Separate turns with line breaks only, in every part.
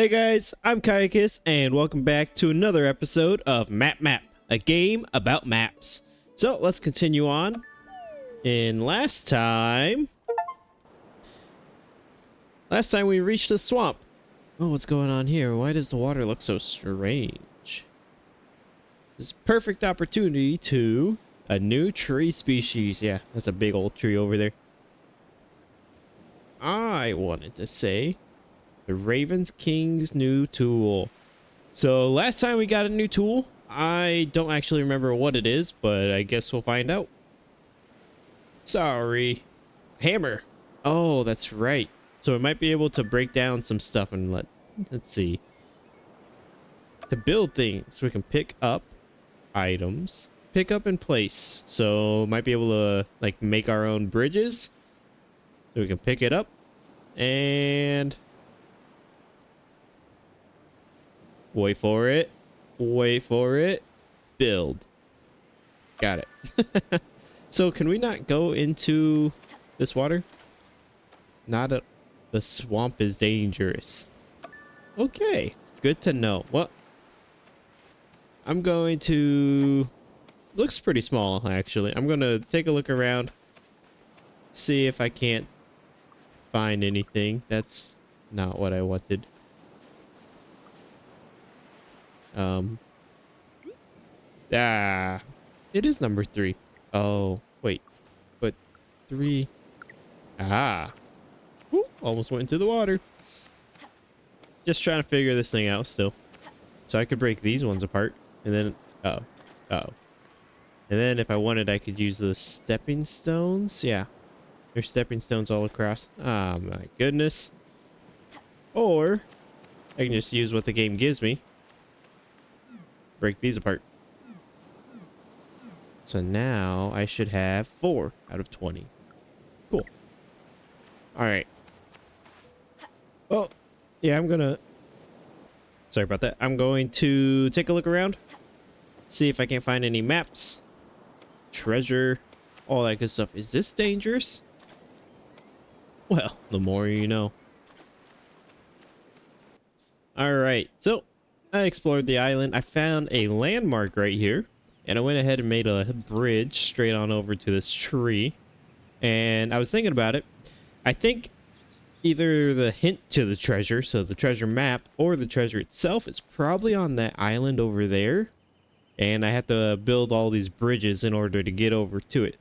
Hey guys, I'm Kaiakis, and welcome back to another episode of Map, a game about maps. So let's continue on. Last time we reached a swamp. Oh, what's going on here? Why does the water look so strange? This is a perfect opportunity to a new tree species. Yeah, that's a big old tree over there. I wanted to say the Raven's King's new tool. So last time we got a new tool. I don't actually remember what it is, but I guess we'll find out. Sorry. Hammer. Oh, that's right. So we might be able to break down some stuff and let's see. To build things, we can pick up items, pick up and place. So might be able to like make our own bridges. So we can pick it up and wait for it. Build. Got it. So can we not go into this water? The swamp is dangerous. Okay, good to know. Well, I'm going to... Looks pretty small, actually. I'm going to take a look around. See if I can't find anything. That's not what I wanted. It is number 3. Oh, wait. But 3... Ooh, almost went into the water. Just trying to figure this thing out still. So I could break these ones apart. And then... And then if I wanted, I could use the stepping stones. Yeah. There's stepping stones all across. Ah, my goodness. Or I can just use what the game gives me. Break these apart. So now I should have 4 out of 20. Cool. Alright. Oh, yeah, sorry about that. I'm going to take a look around. See if I can't find any maps. Treasure. All that good stuff. Is this dangerous? Well, the more you know. Alright, so I explored the island. I found a landmark right here. And I went ahead and made a bridge straight on over to this tree. And I was thinking about it. I think either the hint to the treasure, so the treasure map, or the treasure itself is probably on that island over there. And I have to build all these bridges in order to get over to it.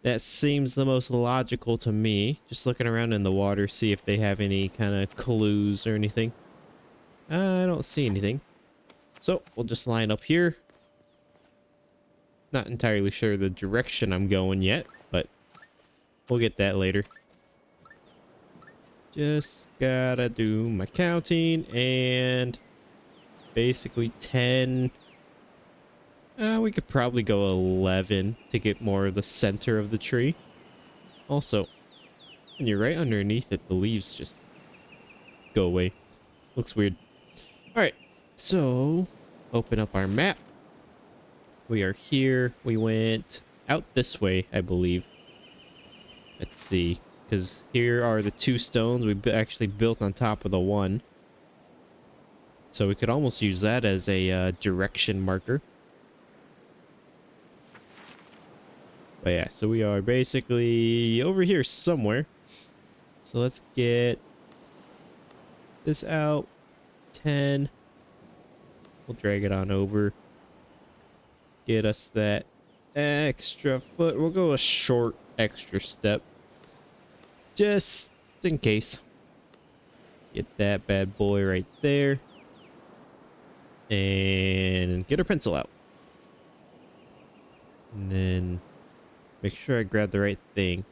That seems the most logical to me. Just looking around in the water, see if they have any kind of clues or anything. I don't see anything. So we'll just line up here. Not entirely sure the direction I'm going yet, but we'll get that later. Just gotta do my counting and basically 10. We could probably go 11 to get more of the center of the tree. Also, when you're right underneath it, the leaves just go away. Looks weird. Alright, so open up our map. We are here. We went out this way, I believe. Let's see. Because here are the 2 stones we actually built on top of the one. So we could almost use that as a direction marker. But yeah, so we are basically over here somewhere. So let's get this out. 10. We'll drag it on over. Get us that extra foot. We'll go a short extra step. Just in case. Get that bad boy right there. And get our pencil out. And then make sure I grab the right thing.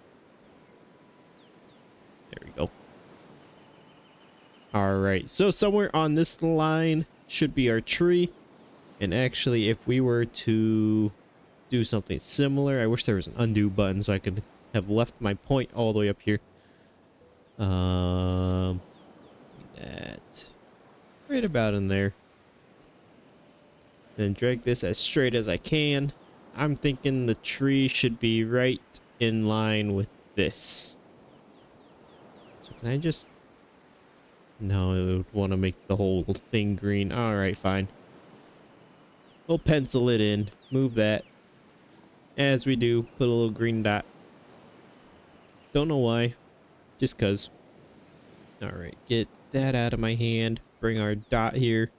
There we go. Alright, so somewhere on this line should be our tree. And actually, if we were to do something similar, I wish there was an undo button so I could have left my point all the way up here. That right about in there. Then drag this as straight as I can. I'm thinking the tree should be right in line with this. So can I just No, it would want to make the whole thing green. Alright, fine. We'll pencil it in. Move that. As we do, put a little green dot. Don't know why. Just cuz. Alright, get that out of my hand. Bring our dot here.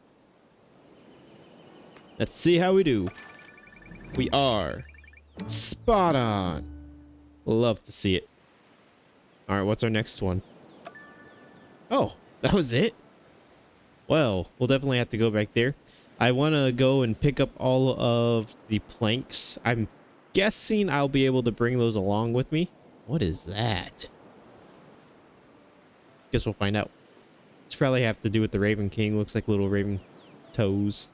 Let's see how we do. We are spot on. Love to see it. Alright, what's our next one? Oh, that was it? Well, we'll definitely have to go back there. I want to go and pick up all of the planks. I'm guessing I'll be able to bring those along with me. What is that? Guess we'll find out. It's probably have to do with the Raven King. Looks like little raven toes.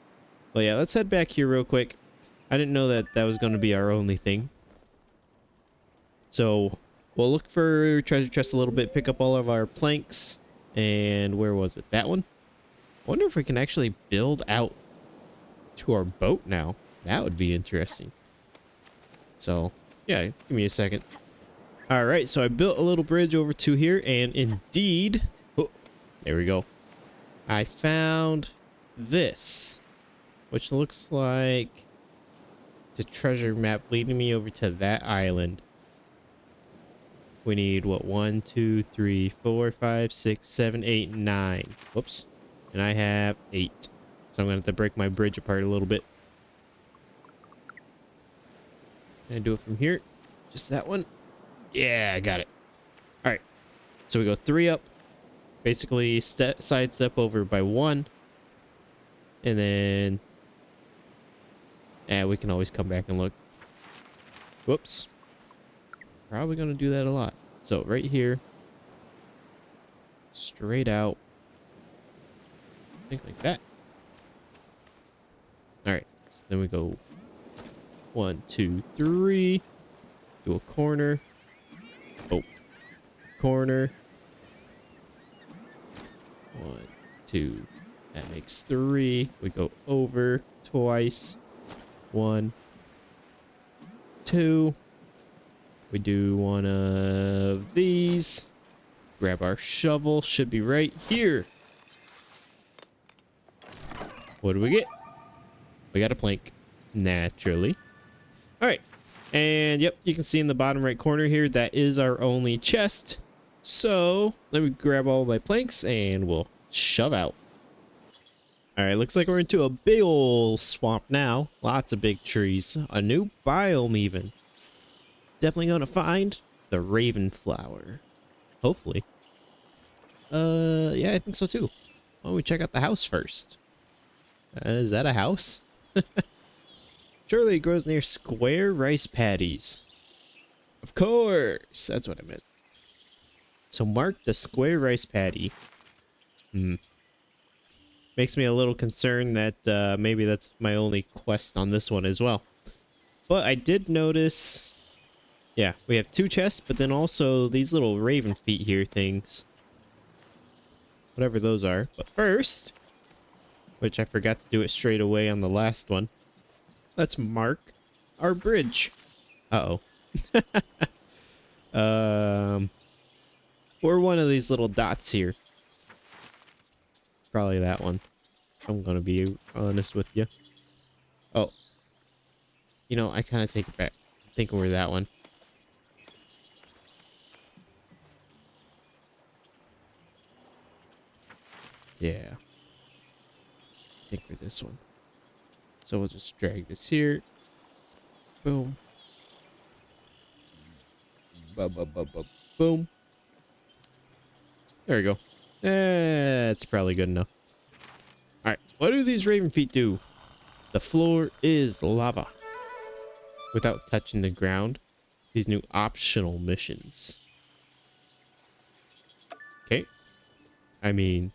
Well, yeah, let's head back here real quick. I didn't know that that was going to be our only thing. So we'll look for treasure chest a little bit, pick up all of our planks. And where was it? That one? I wonder if we can actually build out to our boat now. That would be interesting. So, yeah, give me a second. Alright, so I built a little bridge over to here, and indeed... Oh, there we go. I found this, which looks like it's a treasure map leading me over to that island. We need, what, 1, 2, 3, 4, 5, 6, 7, 8, 9. Whoops. And I have 8. So I'm going to have to break my bridge apart a little bit. Can I do it from here? Just that one? Yeah, I got it. Alright. So we go 3 up. Basically, side step over by 1. And then... we can always come back and look. Whoops. Probably going to do that a lot. So right here. Straight out. I think like that. Alright. So then we go 1, 2, 3. Do a corner. Oh. Corner. 1, 2. That makes 3. We go over twice. 1, 2. We do one of these. Grab our shovel. Should be right here. What do we get? We got a plank. Naturally. Alright. And yep, you can see in the bottom right corner here, that is our only chest. So, let me grab all my planks and we'll shove out. Alright, looks like we're into a big old swamp now. Lots of big trees. A new biome even. Definitely gonna find the raven flower. Hopefully. Yeah, I think so too. Why don't we check out the house first? Is that a house? Surely it grows near square rice paddies. Of course! That's what I meant. So mark the square rice paddy. Makes me a little concerned that maybe that's my only quest on this one as well. But I did notice... Yeah, we have 2 chests, but then also these little raven feet here things. Whatever those are. But first, which I forgot to do it straight away on the last one, let's mark our bridge. Uh-oh. Or one of these little dots here. Probably that one. I'm gonna be honest with you. Oh. You know, I kind of take it back. I'm thinking we're that one. Yeah. I think we're this one. So we'll just drag this here. Boom. Boom. There we go. That's probably good enough. Alright, what do these raven feet do? The floor is lava. Without touching the ground. These new optional missions. Okay. I mean...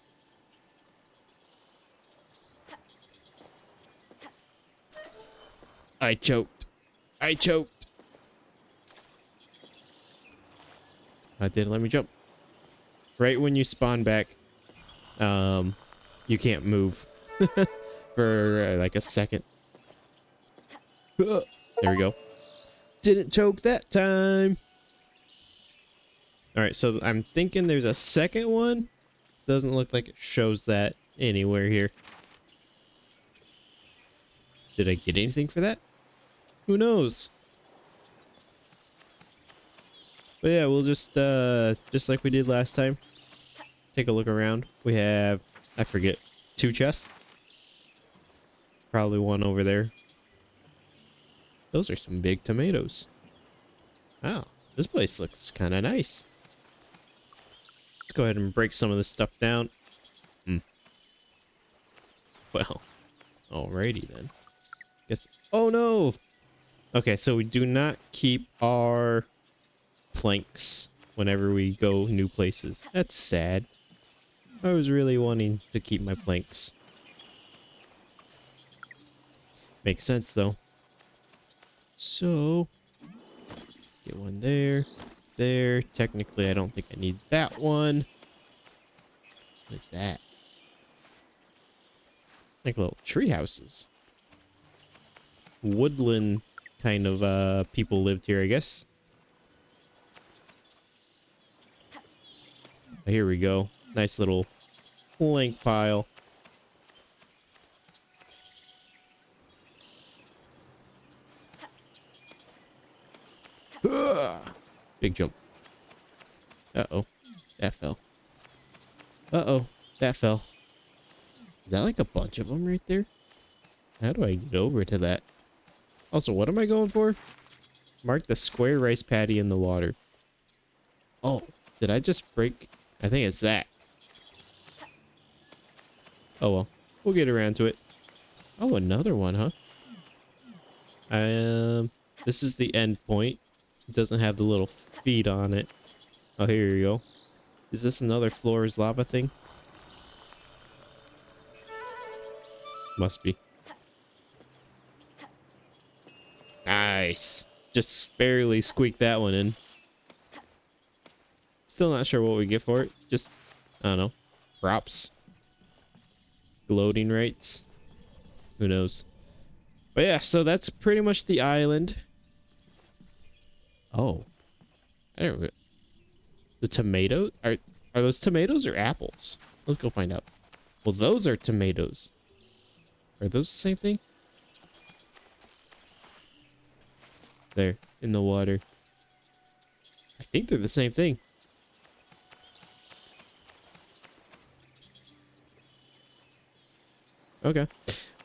I choked. I choked. That didn't let me jump. Right when you spawn back, you can't move for like a second. There we go. Didn't choke that time. All right, so I'm thinking there's a second one doesn't look like it shows that anywhere here. Did I get anything for that? Who knows? But yeah, we'll just like we did last time, take a look around. We have, I forget, 2 chests. Probably one over there. Those are some big tomatoes. Wow, this place looks kind of nice. Let's go ahead and break some of this stuff down. Hmm. Well, alrighty then. Guess. Oh no! Okay, so we do not keep our planks whenever we go new places. That's sad. I was really wanting to keep my planks. Makes sense though. So, get one there. There. Technically, I don't think I need that one. What is that? Like little tree houses. Woodland kind of people lived here, I guess. Here we go. Nice little plank pile. Big jump. Uh-oh. That fell. Uh-oh. That fell. Is that like a bunch of them right there? How do I get over to that? Also, what am I going for? Mark the square rice paddy in the water. Oh, did I just break? I think it's that. Oh well. We'll get around to it. Oh, another one, huh? This is the end point. It doesn't have the little feet on it. Oh, here you go. Is this another floor's lava thing? Must be. Nice. Just barely squeaked that one in. Still not sure what we get for it. Just, I don't know. Props. Gloating rights. Who knows? But yeah, so that's pretty much the island. Oh. I don't. The tomatoes? Are those tomatoes or apples? Let's go find out. Well, those are tomatoes. Are those the same thing? There, in the water. I think they're the same thing. Okay.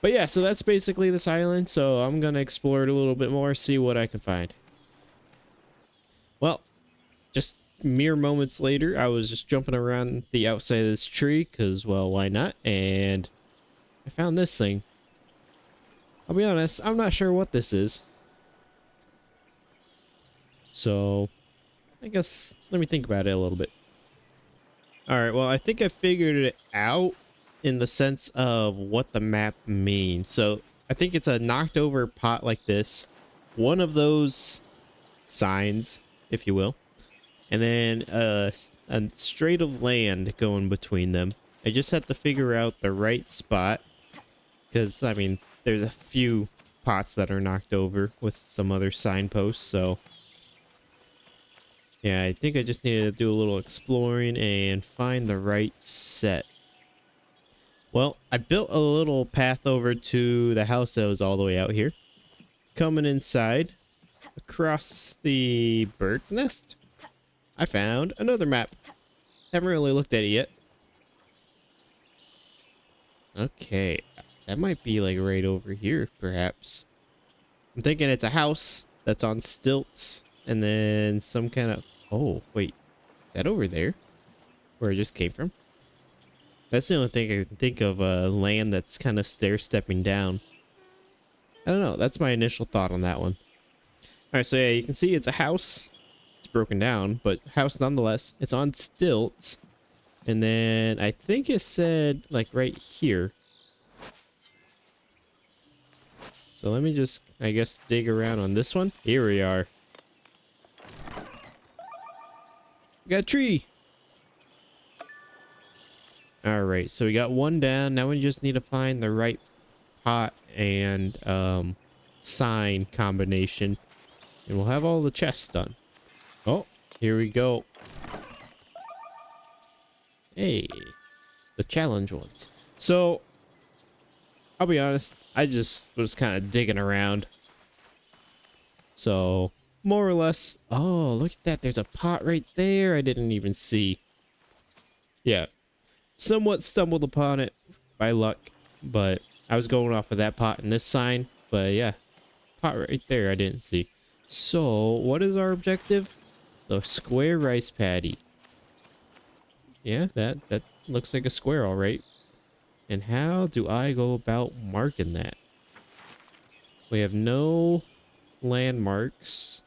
But yeah, so that's basically this island. So I'm going to explore it a little bit more, see what I can find. Well, just mere moments later, I was just jumping around the outside of this tree because, well, why not? And I found this thing. I'll be honest, I'm not sure what this is. So I guess let me think about it a little bit. Alright, well, I think I figured it out in the sense of what the map means. So I think it's a knocked over pot like this. One of those signs, if you will. And then a straight of land going between them. I just have to figure out the right spot. Because, I mean, there's a few pots that are knocked over with some other signposts, so... yeah, I think I just need to do a little exploring and find the right set. Well, I built a little path over to the house that was all the way out here. Coming inside, across the bird's nest, I found another map. Haven't really looked at it yet. Okay, that might be like right over here, perhaps. I'm thinking it's a house that's on stilts, and then some kind of... oh, wait. Is that over there? Where I just came from? That's the only thing I can think of, land that's kind of stair-stepping down. I don't know, that's my initial thought on that one. Alright, so yeah, you can see it's a house. It's broken down, but house nonetheless. It's on stilts. And then I think it said, like, right here. So let me just, I guess, dig around on this one. Here we are. We got a tree. Alright, so we got one down. Now we just need to find the right pot and sign combination. And we'll have all the chests done. Oh, here we go. Hey, the challenge ones. So I'll be honest, I just was kind of digging around. So more or less, oh, look at that. There's a pot right there. I didn't even see. Yeah, somewhat stumbled upon it by luck, but I was going off of that pot and this sign. But yeah, pot right there I didn't see. So what is our objective? The square rice paddy. Yeah, that looks like a square, all right. And how do I go about marking that? We have no landmarks,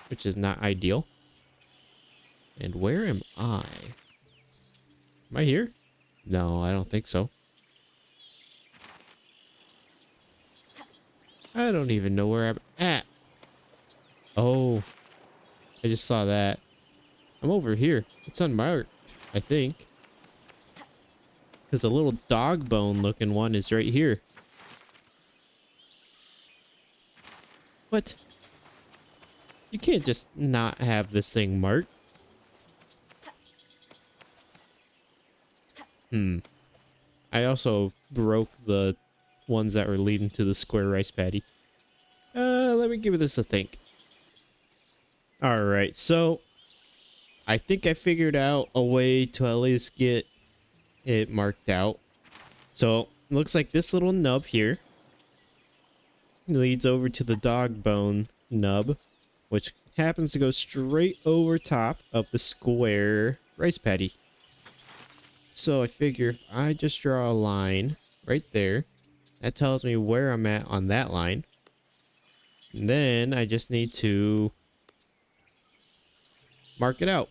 which is not ideal. And where am I? Am I here? No, I don't think so. I don't even know where I'm at. Oh, I just saw that. I'm over here. It's unmarked, I think. Because a little dog bone looking one is right here. What? You can't just not have this thing marked. I also broke the ones that were leading to the square rice paddy. Let me give this a think. Alright, so I think I figured out a way to at least get it marked out. So, looks like this little nub here leads over to the dog bone nub, which happens to go straight over top of the square rice paddy. So I figure if I just draw a line right there, that tells me where I'm at on that line. And then I just need to mark it out.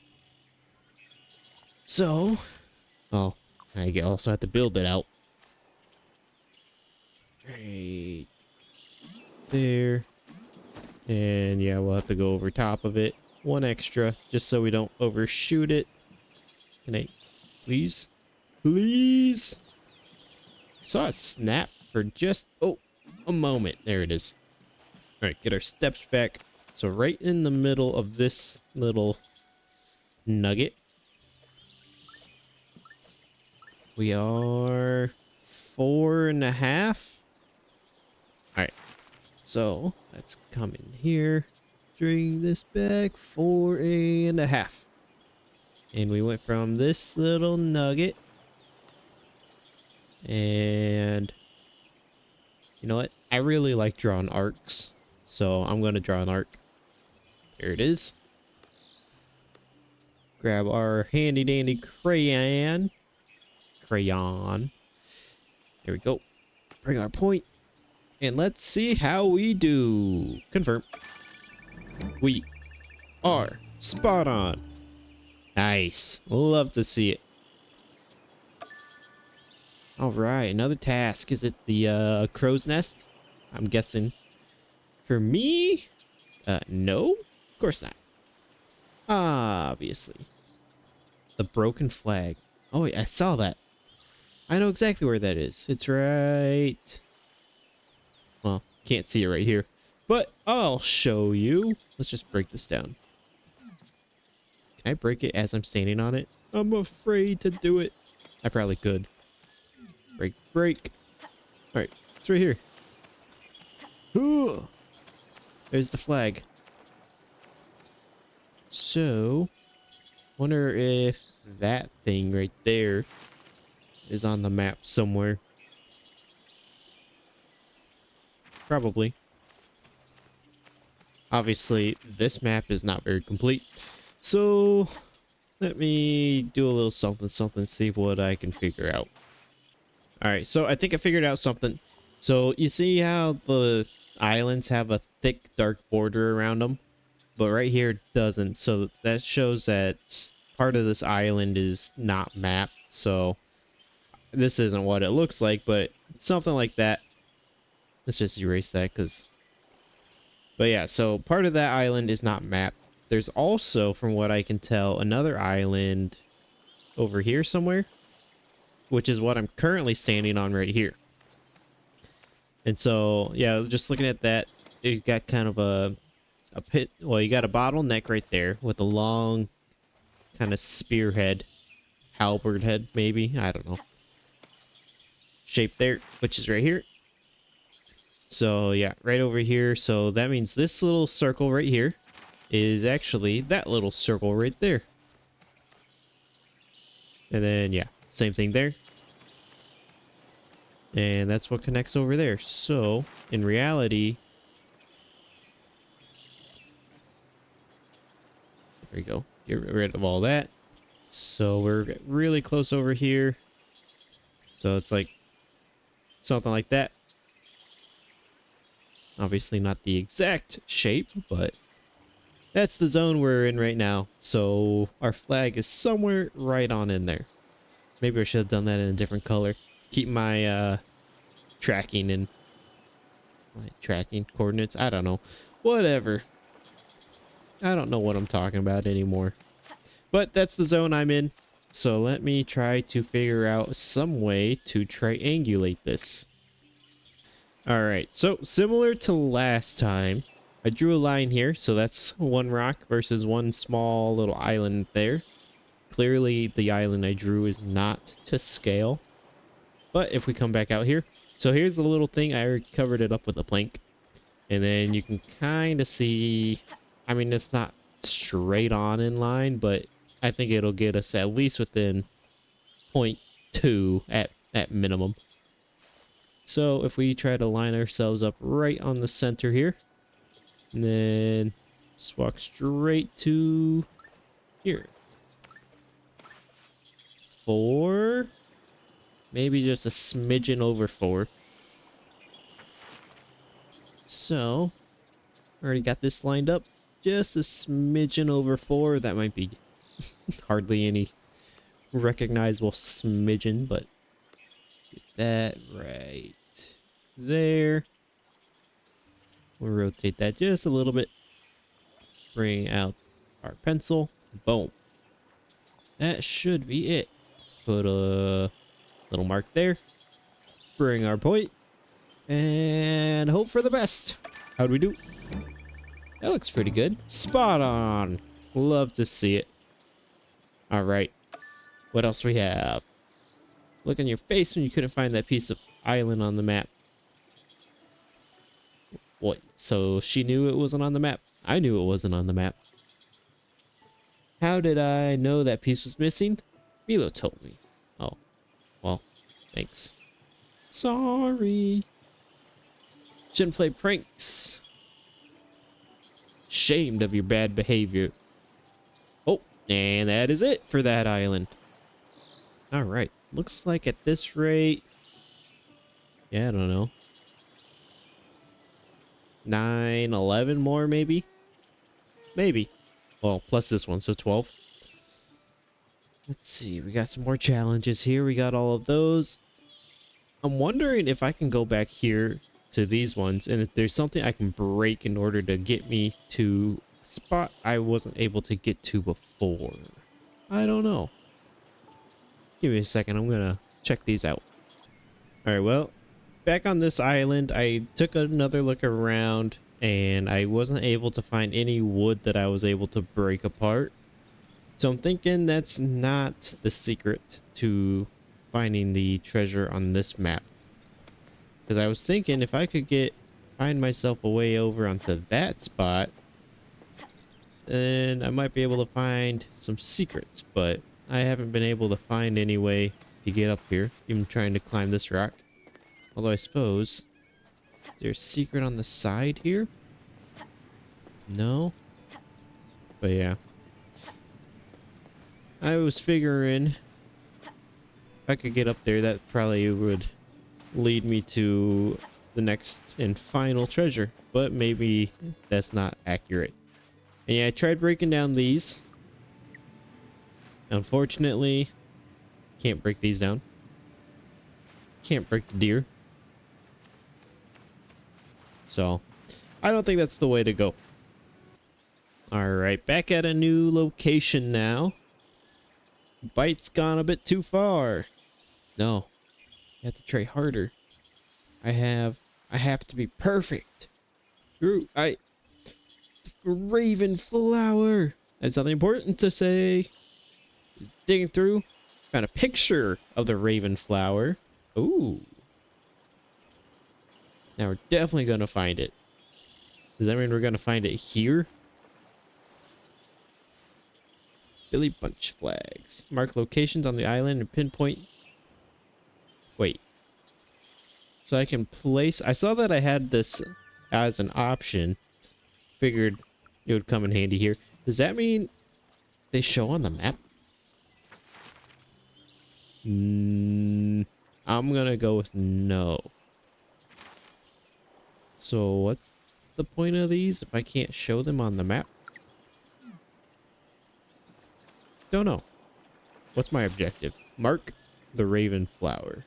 So, oh, I also have to build it out. Right there. And yeah, we'll have to go over top of it. One extra, just so we don't overshoot it. Can I, please? Please? I saw it snap for just, oh, a moment. There it is. Alright, get our steps back. So right in the middle of this little nugget, we are 4.5. Alright, so let's come in here, bring this back 4.5. And we went from this little nugget, and you know what? I really like drawing arcs, so I'm going to draw an arc. There it is. Grab our handy dandy crayon. There we go. Bring our point. And let's see how we do. Confirm. We are spot on. Nice. Love to see it. Alright, another task. Is it the crow's nest? I'm guessing. For me? No? Of course not. Obviously. The broken flag. Oh, wait, I saw that. I know exactly where that is. It's right... Well, can't see it right here. But I'll show you. Let's just break this down. Can I break it as I'm standing on it? I'm afraid to do it. I probably could. Break, break. Alright, it's right here. Ooh. There's the flag. So, wonder if that thing right there is on the map somewhere. Probably. Obviously, this map is not very complete. So, let me do a little something, see what I can figure out. Alright, so I think I figured out something. So, you see how the islands have a thick, dark border around them? But right here it doesn't. So, that shows that part of this island is not mapped. So, this isn't what it looks like, but something like that. Let's just erase that, because... But yeah, so part of that island is not mapped. There's also, from what I can tell, another island over here somewhere, which is what I'm currently standing on right here. And so, yeah, just looking at that, you got kind of a pit. Well, you got a bottleneck right there with a long kind of spearhead. halberd head, maybe. I don't know. Shape there, which is right here. So yeah, right over here. So that means this little circle right here is actually that little circle right there. And then yeah, same thing there. And that's what connects over there. So in reality, there we go. Get rid of all that. So we're really close over here. So it's like something like that. Obviously not the exact shape, but that's the zone we're in right now. So our flag is somewhere right on in there. Maybe I should have done that in a different color. Keep my tracking and my tracking coordinates. I don't know. Whatever. I don't know what I'm talking about anymore. But that's the zone I'm in. So let me try to figure out some way to triangulate this. Alright, so similar to last time, I drew a line here. So that's one rock versus one small little island there. Clearly the island I drew is not to scale. But if we come back out here, so here's the little thing. I already covered it up with a plank. And then you can kind of see, I mean, it's not straight on in line, but I think it'll get us at least within 0.2 at minimum. So if we try to line ourselves up right on the center here, and then just walk straight to here. 4, maybe just a smidgen over 4. So, already got this lined up. Just a smidgen over 4. That might be hardly any recognizable smidgen, but get that right there. We'll rotate that just a little bit. Bring out our pencil. Boom. That should be it. Put a little mark there. Bring our point. And hope for the best. How'd we do? That looks pretty good. Spot on. Love to see it. Alright. What else we have? Look in your face when you couldn't find that piece of island on the map. What? So she knew it wasn't on the map? I knew it wasn't on the map. How did I know that piece was missing? Milo told me. Oh. Well, thanks. Sorry. Shouldn't play pranks. Shamed of your bad behavior. Oh, and that is it for that island. Alright. Looks like at this rate... Yeah, I don't know. 9, 11 more, maybe? Maybe. Well, plus this one, so 12. Let's see, we got some more challenges here. We got all of those. I'm wondering if I can go back here to these ones, and if there's something I can break in order to get me to a spot I wasn't able to get to before. I don't know. Give me a second, I'm gonna check these out. Alright, well, back on this island, I took another look around, and I wasn't able to find any wood that I was able to break apart. So I'm thinking that's not the secret to finding the treasure on this map. Because I was thinking if I could find myself a way over onto that spot, then I might be able to find some secrets. But I haven't been able to find any way to get up here, even trying to climb this rock. Although I suppose, is there a secret on the side here? No? But yeah. I was figuring if I could get up there, that probably would lead me to the next and final treasure. But maybe that's not accurate. And yeah, I tried breaking down these. Unfortunately, can't break these down. Can't break the deer. So, I don't think that's the way to go. Alright, back at a new location now. Bite's gone a bit too far. No, you have to try harder. I have to be perfect. Ooh, Raven flower. That's something important to say. Just digging through. Got a picture of the raven flower. Ooh. Now we're definitely gonna find it. Does that mean we're gonna find it here? Billy Bunch flags. Mark locations on the island and pinpoint. Wait. So I can place... I saw that I had this as an option. Figured it would come in handy here. Does that mean they show on the map? I'm gonna go with no. So what's the point of these if I can't show them on the map? Don't know. What's my objective? Mark the raven flower.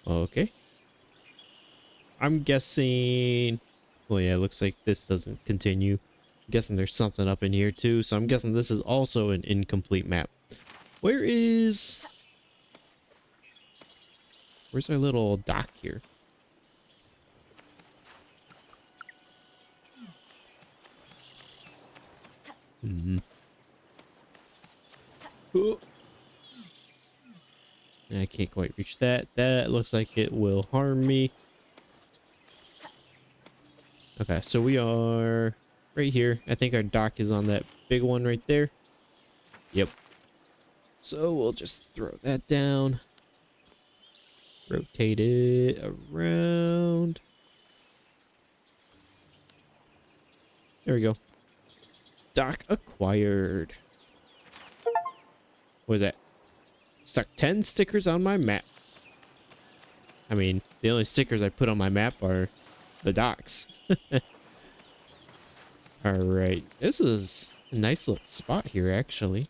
Okay. I'm guessing... Well, yeah, it looks like this doesn't continue. I'm guessing there's something up in here too, so I'm guessing this is also an incomplete map. Where's our little dock here? Oh. I can't quite reach that. That looks like it will harm me. Okay, so we are right here. I think our dock is on that big one right there. Yep. So we'll just throw that down. Rotate it around. There we go. Dock acquired. What is that? Stuck 10 stickers on my map. I mean, the only stickers I put on my map are the docks. Alright, this is a nice little spot here, actually.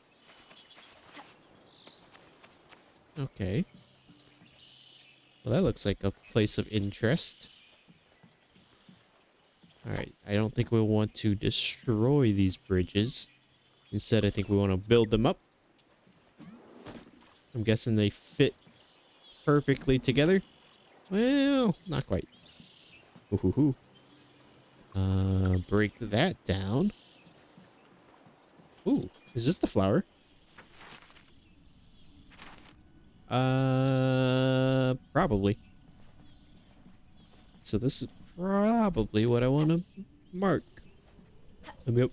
Okay. Well, that looks like a place of interest. Alright, I don't think we want to destroy these bridges. Instead, I think we want to build them up. I'm guessing they fit perfectly together. Well, not quite. Ooh. Break that down. Ooh, is this the flower? Probably. So this is probably what I want to mark. Let me up.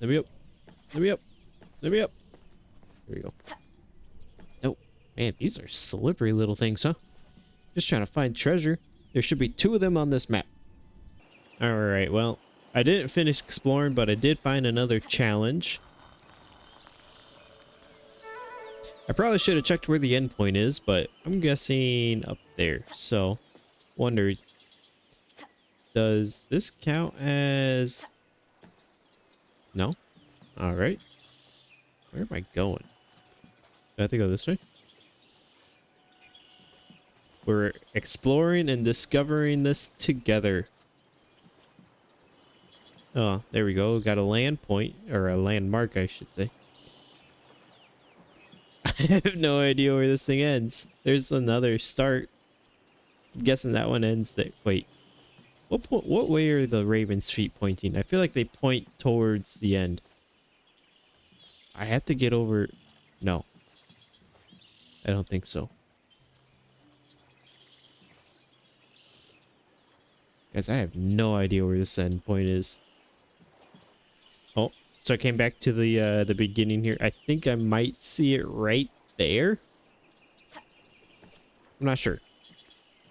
Let me up. Let me up. Let me up. There we go. Oh, man, these are slippery little things, huh? Just trying to find treasure. There should be 2 of them on this map. Alright, well, I didn't finish exploring, but I did find another challenge. I probably should have checked where the endpoint is, but I'm guessing up there. So, wonder, does this count as... No? Alright. Where am I going? Do I have to go this way? We're exploring and discovering this together. Oh, there we go. Got a land point, or a landmark, I should say. I have no idea where this thing ends. There's another start. I'm guessing that one ends there. Wait. What way are the raven's feet pointing? I feel like they point towards the end. I have to get over... No. I don't think so. Guys, I have no idea where this end point is. Oh, so I came back to the beginning here. I think I might see it right there. I'm not sure.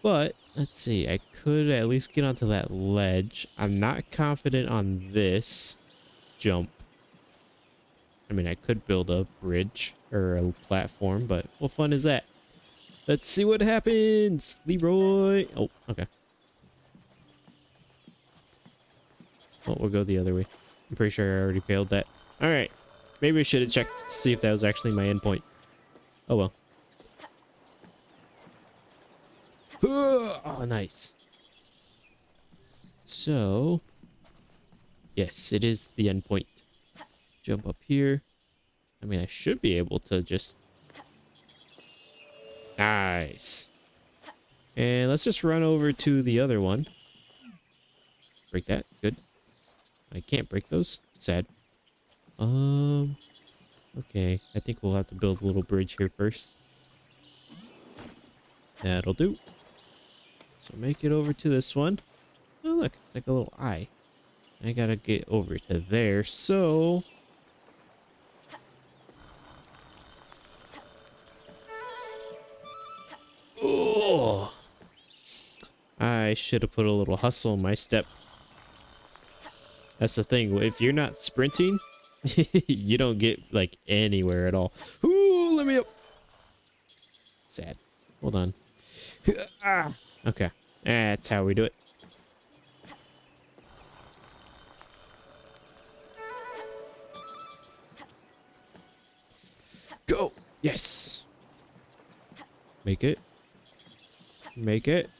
But, let's see. I could at least get onto that ledge. I'm not confident on this jump. I mean, I could build a bridge or a platform, but what fun is that? Let's see what happens. Leroy. Oh, okay. Well, we'll go the other way. I'm pretty sure I already failed that. All right. Maybe I should have checked to see if that was actually my endpoint. Oh, well. Oh, nice. So, yes, it is the endpoint. Jump up here. I mean, I should be able to just... Nice. And let's just run over to the other one. Break that. Good. I can't break those. Sad. Let's Okay, I think we'll have to build a little bridge here first. That'll do. So make it over to this one. Oh, look, it's like a little eye. I gotta get over to there, so... Oh! I should have put a little hustle in my step. That's the thing. If you're not sprinting, you don't get, like, anywhere at all. Ooh, let me up! Sad. Hold on. Ah! Okay. That's how we do it. Go! Yes! Make it. Make it.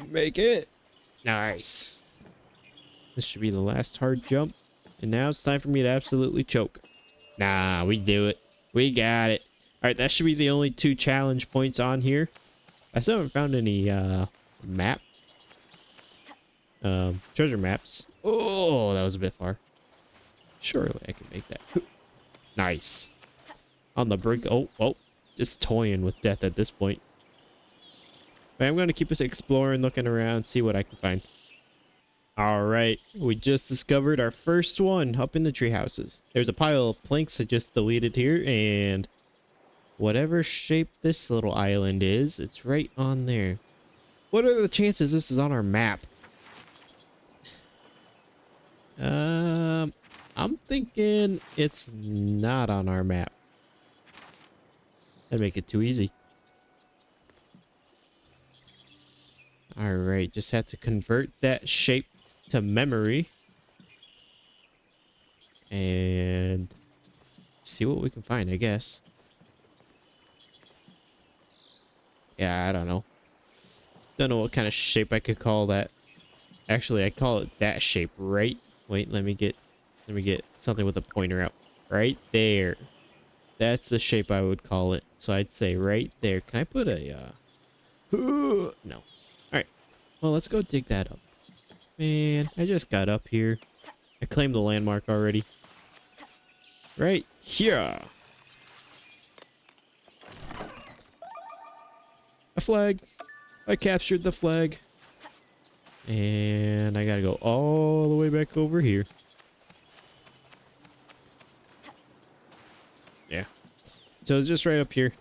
Make it! Nice. This should be the last hard jump. And now it's time for me to absolutely choke. Nah, we do it. We got it. Alright, that should be the only 2 challenge points on here. I still haven't found any, map. Treasure maps. Oh, that was a bit far. Surely I can make that. Nice. On the brink. Oh, oh. Just toying with death at this point. But I'm going to keep us exploring, looking around, see what I can find. Alright, we just discovered our first one up in the tree houses. There's a pile of planks I just deleted here, and whatever shape this little island is, it's right on there. What are the chances this is on our map? I'm thinking it's not on our map. That'd make it too easy. Alright, just have to convert that shape to memory. And see what we can find, I guess. Yeah, I don't know. Don't know what kind of shape I could call that. Actually, I call it that shape, right? Wait, let me get something with a pointer out. Right there. That's the shape I would call it. So I'd say right there. Can I put a no. Alright. Well, let's go dig that up. Man, I just got up here. I claimed the landmark already. Right here. A flag. I captured the flag. And I gotta go all the way back over here. Yeah. So it's just right up here.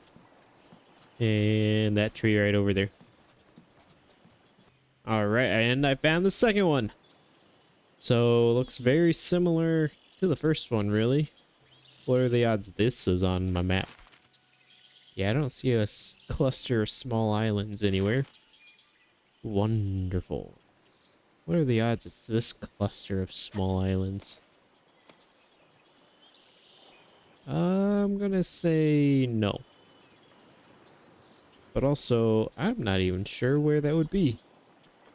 And that tree right over there. Alright, and I found the second one. So looks very similar to the first one, really. What are the odds this is on my map? Yeah, I don't see a cluster of small islands anywhere. Wonderful. What are the odds it's this cluster of small islands? I'm gonna say no. But also, I'm not even sure where that would be.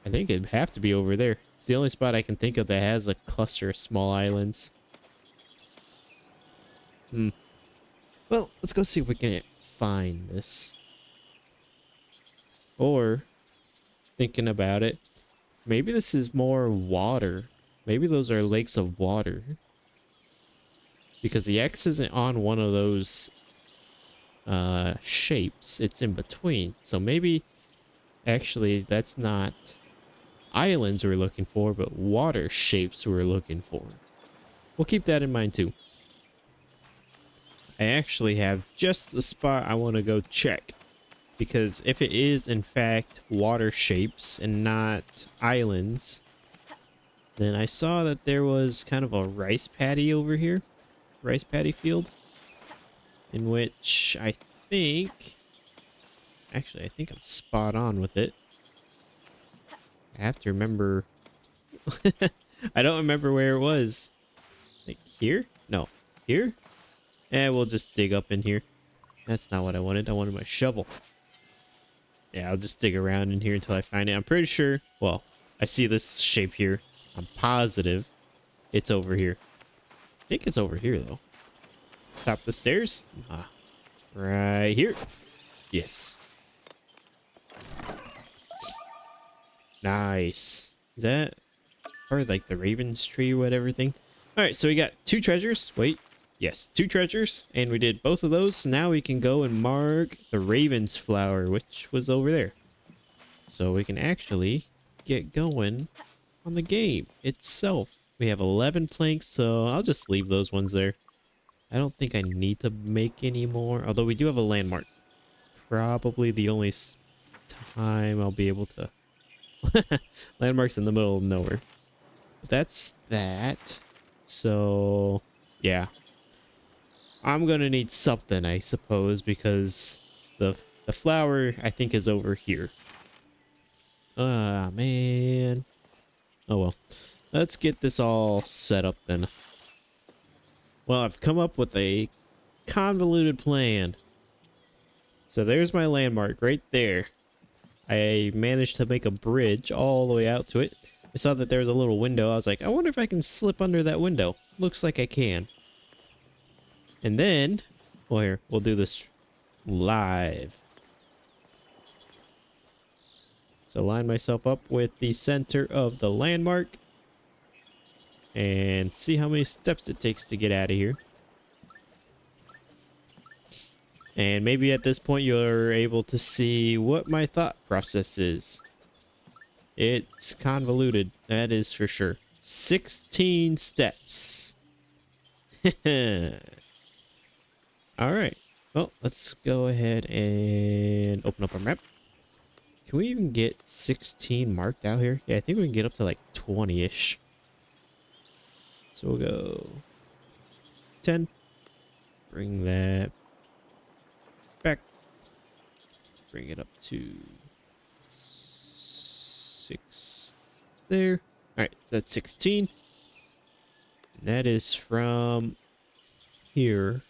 I think it'd have to be over there. It's the only spot I can think of that has a cluster of small islands. Well, let's go see if we can find this. Or, thinking about it, maybe this is more water. Maybe those are lakes of water. Because the X isn't on one of those shapes. It's in between. So maybe, actually, that's not islands we're looking for, but water shapes we're looking for. We'll keep that in mind too. I actually have just the spot I want to go check. Because if it is in fact water shapes and not islands, then I saw that there was kind of a rice paddy over here. Rice paddy field. In which I think... Actually, I think I'm spot on with it. I have to remember... I don't remember where it was. Like here? No. Here? We'll just dig up in here. That's not what I wanted. I wanted my shovel. Yeah, I'll just dig around in here until I find it. I'm pretty sure... Well, I see this shape here. I'm positive it's over here. I think it's over here, though. Top the stairs? Ah, right here. Yes. Nice. Is that part of like the Raven's tree or whatever thing? Alright, so we got 2 treasures. Wait. Yes, 2 treasures, and we did both of those. Now we can go and mark the Raven's Flower, which was over there. So we can actually get going on the game itself. We have 11 planks, so I'll just leave those ones there. I don't think I need to make any more, although we do have a landmark. Probably the only time I'll be able to... Landmark's in the middle of nowhere. But that's that. So, yeah. I'm gonna need something, I suppose, because the flower, I think, is over here. Ah, man. Oh well. Let's get this all set up then. Well, I've come up with a convoluted plan. So there's my landmark right there. I managed to make a bridge all the way out to it. I saw that there was a little window. I was like, I wonder if I can slip under that window. Looks like I can. And then, well, here, we'll do this live. So line myself up with the center of the landmark and see how many steps it takes to get out of here. And maybe at this point you're able to see what my thought process is. It's convoluted, that is for sure. 16 steps. Alright, well, let's go ahead and open up our map. Can we even get 16 marked out here? Yeah, I think we can get up to like 20-ish. So we'll go 10. Bring that back. Bring it up to 6 there. Alright, so that's 16. And that is from here.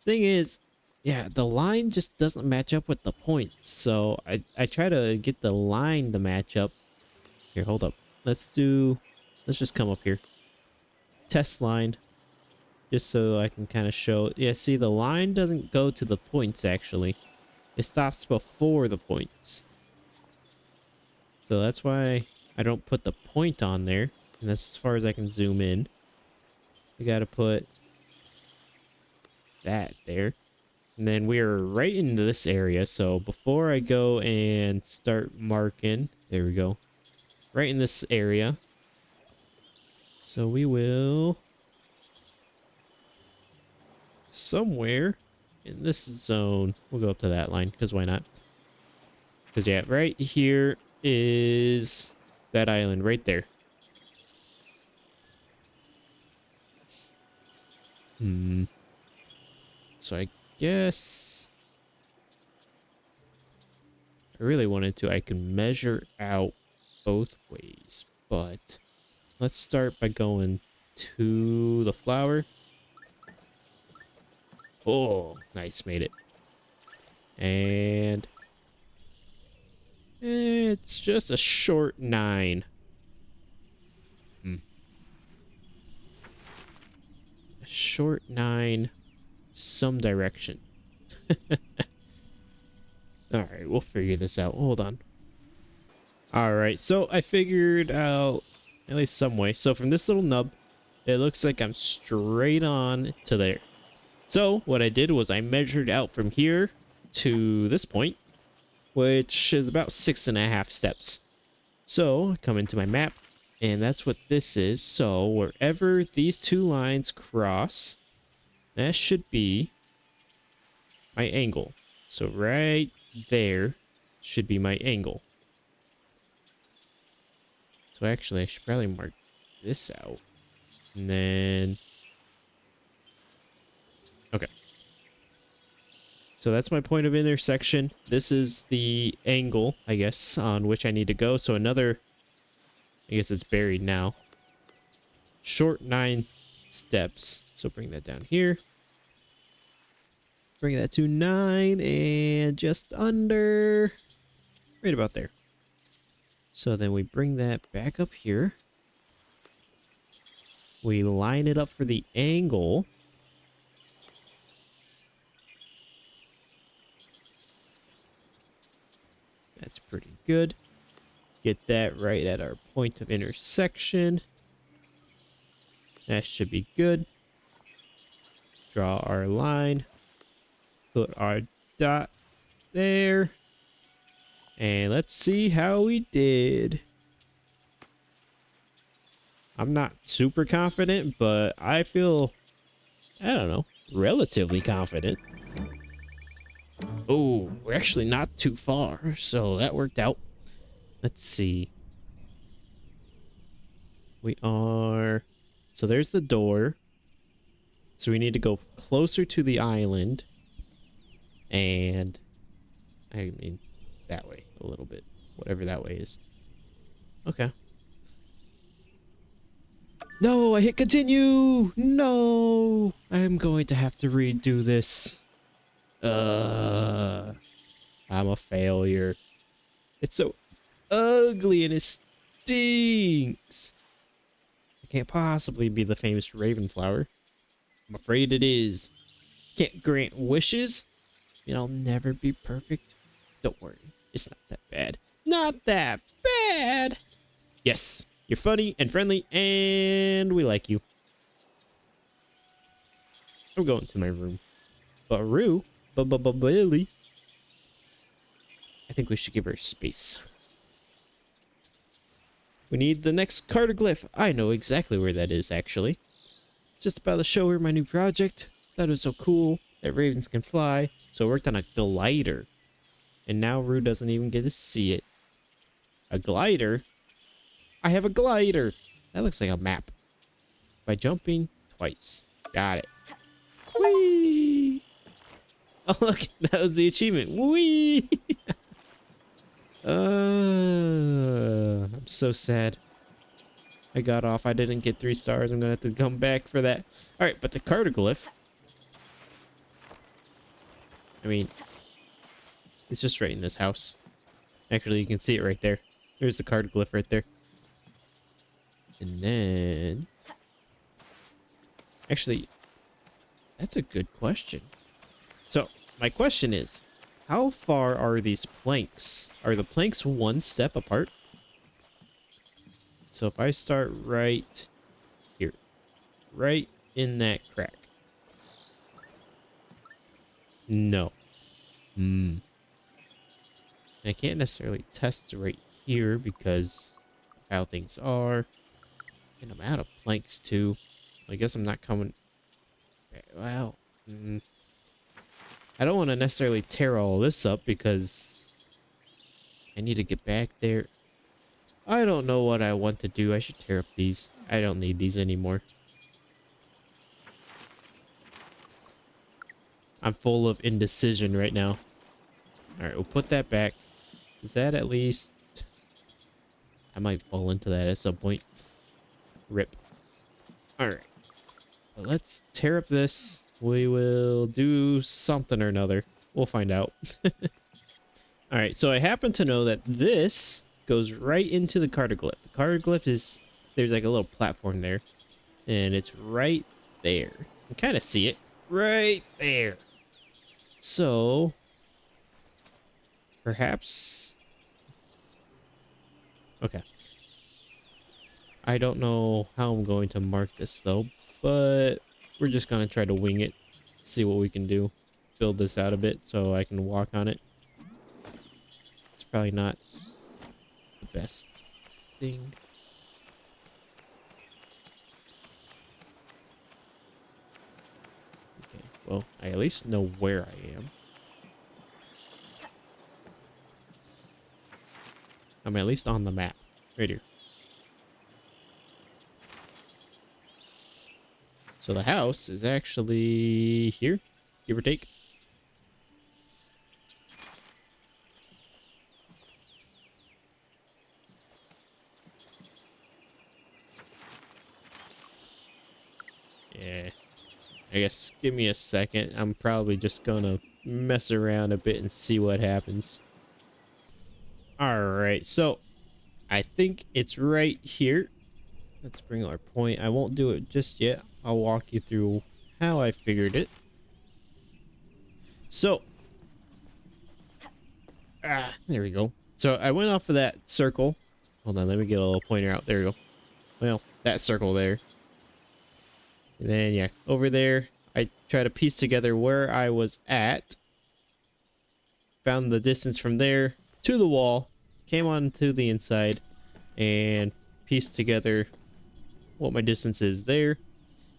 Thing is, yeah, the line just doesn't match up with the points. So I try to get the line to match up. Here, hold up. Let's just come up here. Test line. Just so I can kind of show. Yeah, see, the line doesn't go to the points, actually. It stops before the points. So that's why I don't put the point on there. And that's as far as I can zoom in. We gotta put that there. And then we're right into this area. So before I go and start marking, there we go. Right in this area. So we will... somewhere in this zone. We'll go up to that line, because why not? Because, yeah, right here is that island right there. So I guess... I really wanted to. I can measure out both ways, but let's start by going to the flower. Oh, nice, made it. And it's just a short 9. A short 9, some direction. Alright, we'll figure this out. Hold on. Alright, so I figured out at least some way. So from this little nub, it looks like I'm straight on to there. So what I did was I measured out from here to this point, which is about 6.5 steps. So I come into my map, and that's what this is. So wherever these 2 lines cross, that should be my angle. So right there should be my angle. So actually, I should probably mark this out. And then... okay. So that's my point of intersection. This is the angle, I guess, on which I need to go. So another... I guess it's buried now. Short 9 steps. So bring that down here. Bring that to 9 and just under... right about there. So then we bring that back up here. We line it up for the angle. That's pretty good. Get that right at our point of intersection. That should be good. Draw our line. Put our dot there. And let's see how we did. I'm not super confident, but I feel, I don't know, relatively confident. Oh, we're actually not too far, so that worked out. Let's see. We are... So there's the door. So we need to go closer to the island. And... I mean, that way a little bit. Whatever that way is. Okay. No, I hit continue! No! I'm going to have to redo this. I'm a failure. It's so ugly and it stinks. It can't possibly be the famous Ravenflower. I'm afraid it is. Can't grant wishes? It'll never be perfect. Don't worry, it's not that bad. Not that bad! Yes, you're funny and friendly, and we like you. I'm going to my room. But Rue, Billy, I think we should give her space. We need the next cartoglyph. I know exactly where that is, actually. Just about to show her my new project. That was so cool that ravens can fly, so I worked on a glider. And now Rue doesn't even get to see it. A glider? I have a glider! That looks like a map. By jumping twice. Got it. Whee! Oh look, that was the achievement. Whee! I'm so sad. I got off. I didn't get 3 stars. I'm gonna have to come back for that. Alright, but the cartoglyph... I mean... It's just right in this house. Actually, you can see it right there. There's the cartoglyph right there. And then... Actually, that's a good question. So, my question is, how far are these planks? Are the planks 1 step apart? So if I start right here, right in that crack. No. Hmm. I can't necessarily test right here because of how things are. And I'm out of planks too. I guess I'm not coming... Well, I don't want to necessarily tear all this up because I need to get back there. I don't know what I want to do. I should tear up these. I don't need these anymore. I'm full of indecision right now. Alright, we'll put that back. Is that at least... I might fall into that at some point. Rip. Alright. Well, let's tear up this. We will do something or another. We'll find out. Alright, so I happen to know that this goes right into the cartoglyph. The cartoglyph is... There's like a little platform there. And it's right there. You can kind of see it. Right there. So... Perhaps... Okay. I don't know how I'm going to mark this though, but we're just going to try to wing it. See what we can do. Build this out a bit so I can walk on it. It's probably not the best thing. Okay, well, I at least know where I am. I'm at least on the map. Right here. So the house is actually here, give or take. Yeah. I guess give me a second. I'm probably just gonna mess around a bit and see what happens. Alright, so I think it's right here. Let's bring our point. I won't do it just yet. I'll walk you through how I figured it. So, there we go. So I went off of that circle. Hold on, let me get a little pointer out. There we go. Well, that circle there. And then, yeah, over there, I try to piece together where I was at. Found the distance from there to the wall. Came on to the inside and pieced together what my distance is there.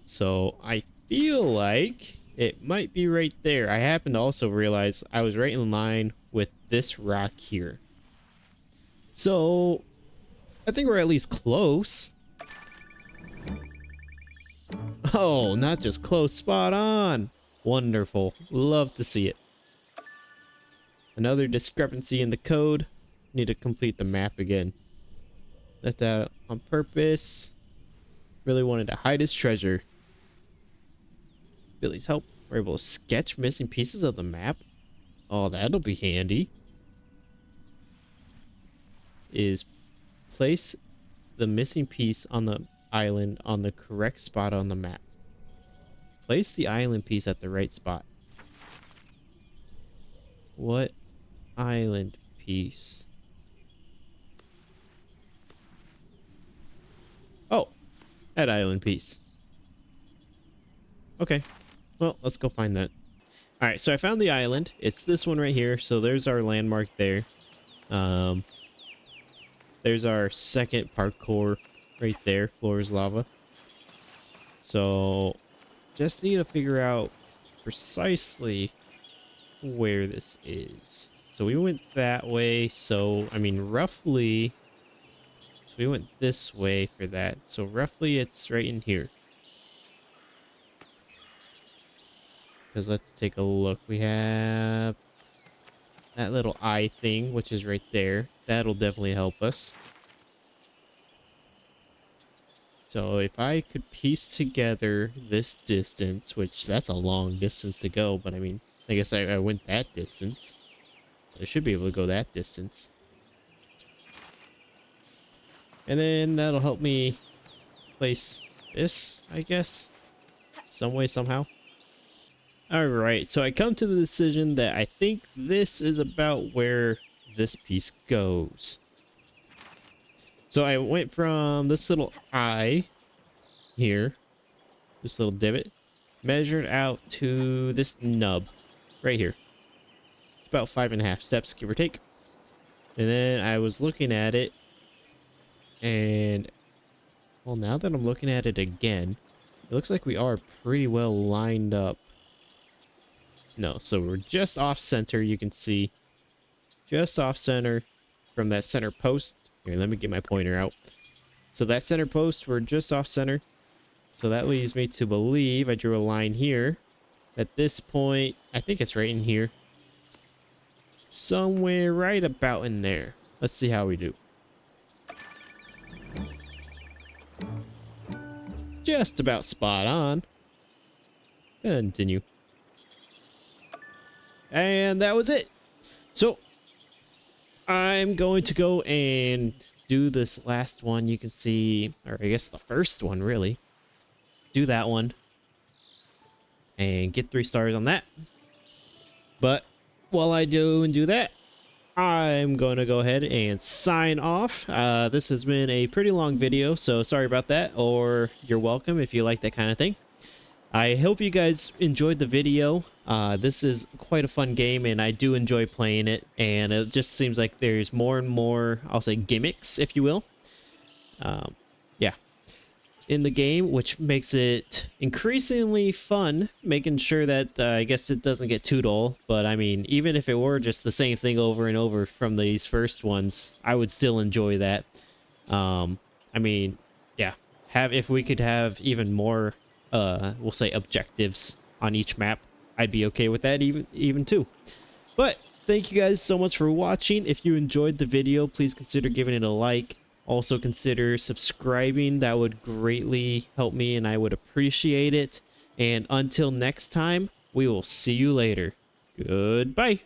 So I feel like it might be right there. I happen to also realize I was right in line with this rock here. So I think we're at least close. Oh, not just close, spot on. Wonderful. Love to see it. Another discrepancy in the code. Need to complete the map again. Left that on purpose. Really wanted to hide his treasure. Billy's help. We're able to sketch missing pieces of the map. Oh, that'll be handy. Is place the missing piece on the island on the correct spot on the map. Place the island piece at the right spot. What island piece? Oh, that island piece. Okay, well, let's go find that. Alright, so I found the island. It's this one right here, so there's our landmark there. There's our second parkour right there, floor is lava. So, just need to figure out precisely where this is. So we went that way, so, I mean, roughly... So we went this way for that, so roughly it's right in here. Because let's take a look. We have that little eye thing, which is right there. That'll definitely help us. So if I could piece together this distance, which that's a long distance to go, but I mean, I guess I went that distance. So I should be able to go that distance. And then that'll help me place this, I guess. Some way, somehow. Alright, so I come to the decision that I think this is about where this piece goes. So I went from this little eye here, this little divot, measured out to this nub right here. It's about 5.5 steps, give or take. And then I was looking at it, and well, now that I'm looking at it again, it looks like we are pretty well lined up. No, so we're just off center, you can see. Just off center from that center post. Here, let me get my pointer out. So that center post, we're just off center. So that leads me to believe I drew a line here. At this point, I think it's right in here. Somewhere right about in there. Let's see how we do. Just about spot on. Continue. And that was it. So I'm going to go and do this last one. You can see, or I guess the first one really. Do that one and get 3 stars on that. But while I do that, I'm going to go ahead and sign off. This has been a pretty long video, so sorry about that, or you're welcome if you like that kind of thing. I hope you guys enjoyed the video. This is quite a fun game, and I do enjoy playing it, and it just seems like there's more and more, I'll say, gimmicks, if you will. Yeah. In the game, which makes it increasingly fun, making sure that I guess it doesn't get too dull. But I mean, even if it were just the same thing over and over from these first ones, I would still enjoy that. I mean, yeah, if we could have even more, we'll say objectives on each map, I'd be okay with that even too. But thank you guys so much for watching. If you enjoyed the video, please consider giving it a like. Also consider subscribing. That would greatly help me and I would appreciate it. And until next time, we will see you later. Goodbye.